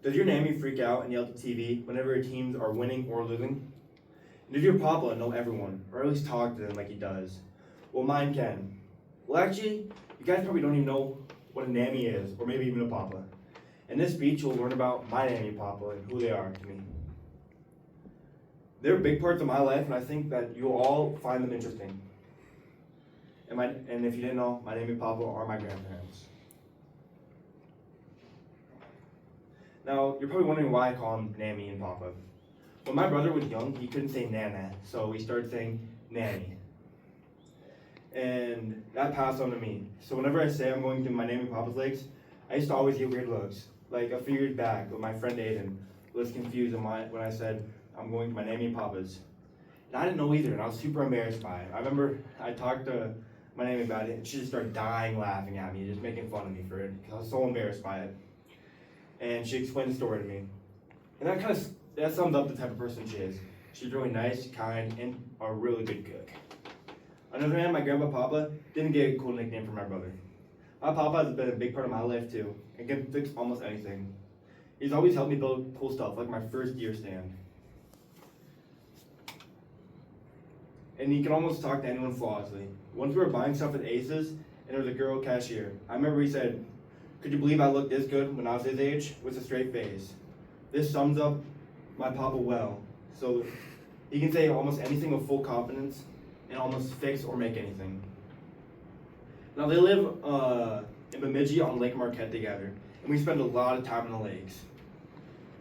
Does your Nammy freak out and yell at the TV whenever your teams are winning or losing? And does your Papa know everyone, or at least talk to them like he does? Well, mine can. Well, actually, you guys probably don't even know what a Nammy is, or maybe even a Papa. In this speech, you'll learn about my Nammy and Papa and who they are to me. They're big parts of my life, and I think that you'll all find them interesting. And if you didn't know, my Nammy and Papa are my grandparents. Now, you're probably wondering why I call them Nammy and Papa. When my brother was young, he couldn't say Nana, so we started saying Nanny. And that passed on to me. So whenever I say I'm going to my Nammy and Papa's lakes, I used to always get weird looks. Like a few years back, with my friend Aiden was confused when I said I'm going to my Nammy and Papa's. And I didn't know either, and I was super embarrassed by it. I remember I talked to my Nammy about it, and she just started dying laughing at me, just making fun of me for it, because I was so embarrassed by it. And she explained the story to me. And that sums up the type of person she is. She's really nice, kind, and a really good cook. On the other hand, my grandpa Papa didn't get a cool nickname for my brother. My Papa has been a big part of my life too, and can fix almost anything. He's always helped me build cool stuff, like my first deer stand. And he can almost talk to anyone flawlessly. Once we were buying stuff at Aces, and there was a girl cashier. I remember he said, "Could you believe I looked this good when I was his age?" with a straight face. This sums up my Papa well. So he can say almost anything with full confidence and almost fix or make anything. Now they live in Bemidji on Lake Marquette together, and we spend a lot of time on the lakes.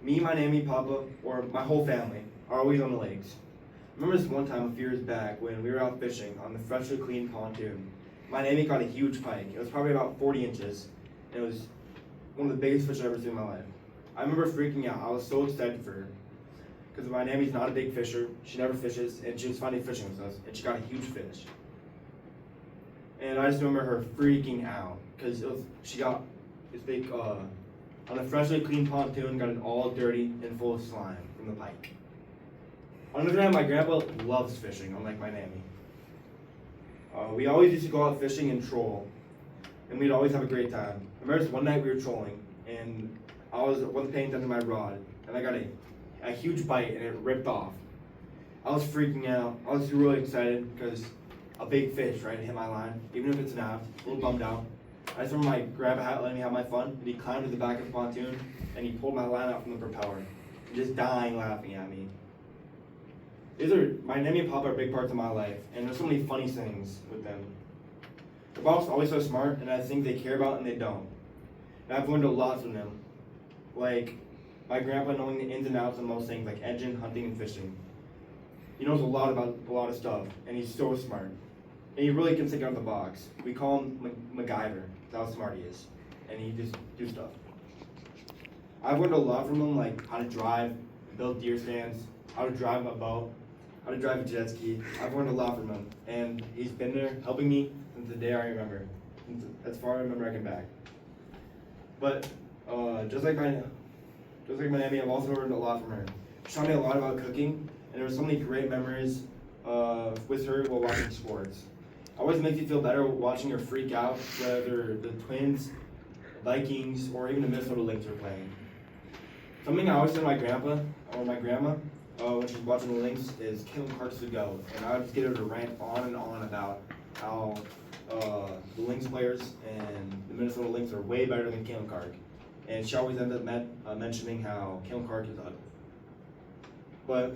Me, my Nammy, Papa, or my whole family are always on the lakes. I remember this one time a few years back when we were out fishing on the freshly cleaned pontoon. My Nammy caught a huge pike. It was probably about 40 inches. And it was one of the biggest fish I've ever seen in my life. I remember freaking out. I was so excited for her. Because my Nammy's not a big fisher. She never fishes, and she was finally fishing with us, and she got a huge fish. And I just remember her freaking out because she got this big on a freshly cleaned pontoon, got it all dirty and full of slime from the pike. On the other hand, my grandpa loves fishing, unlike my Nammy. We always used to go out fishing and troll, and we'd always have a great time. I remember this one night we were trolling, and I wasn't paying attention to my rod, and I got a huge bite, and it ripped off. I was freaking out. I was really excited because a big fish, right, hit my line, even if it's snapped. A little bummed out. I just remember my grandpa had letting me have my fun, and he climbed to the back of the pontoon, and he pulled my line out from the propeller, just dying laughing at me. My Nammy and Papa are big parts of my life, and there's so many funny things with them. They're both always so smart, and I think they care about and they don't. And I've learned a lot from them. Like my grandpa knowing the ins and outs of most things, like engine, hunting, and fishing. He knows a lot about a lot of stuff, and he's so smart. And he really can think out of the box. We call him MacGyver. That's how smart he is. And he just do stuff. I've learned a lot from him, like how to drive, build deer stands, how to drive a boat, how to drive a jet ski. I've learned a lot from him, and he's been there helping me since the day I remember, as far as I remember I can back. But just like my Nammy, I've also learned a lot from her. She taught me a lot about cooking, and there were so many great memories with her while watching sports. It always makes you feel better watching her freak out, whether the Twins, Vikings, or even the Minnesota Lynx are playing. Something I always say to my grandpa or my grandma when she's watching the Lynx is Caitlin Clark's the GOAT. And I would just get her to rant on and on about how the Lynx players and the Minnesota Lynx are way better than Caitlin Clark. And she always ends up mentioning how Caitlin Clark is ugly. But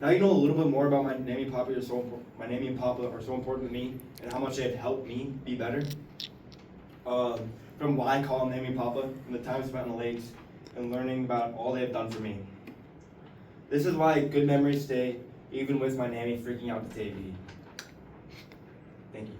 now you know a little bit more about my Nammy and Papa are so important to me and how much they have helped me be better. From why I call them Nammy and Papa, from the time spent on the lakes, and learning about all they have done for me. This is why good memories stay, even with my Nammy freaking out the TV. Thank you.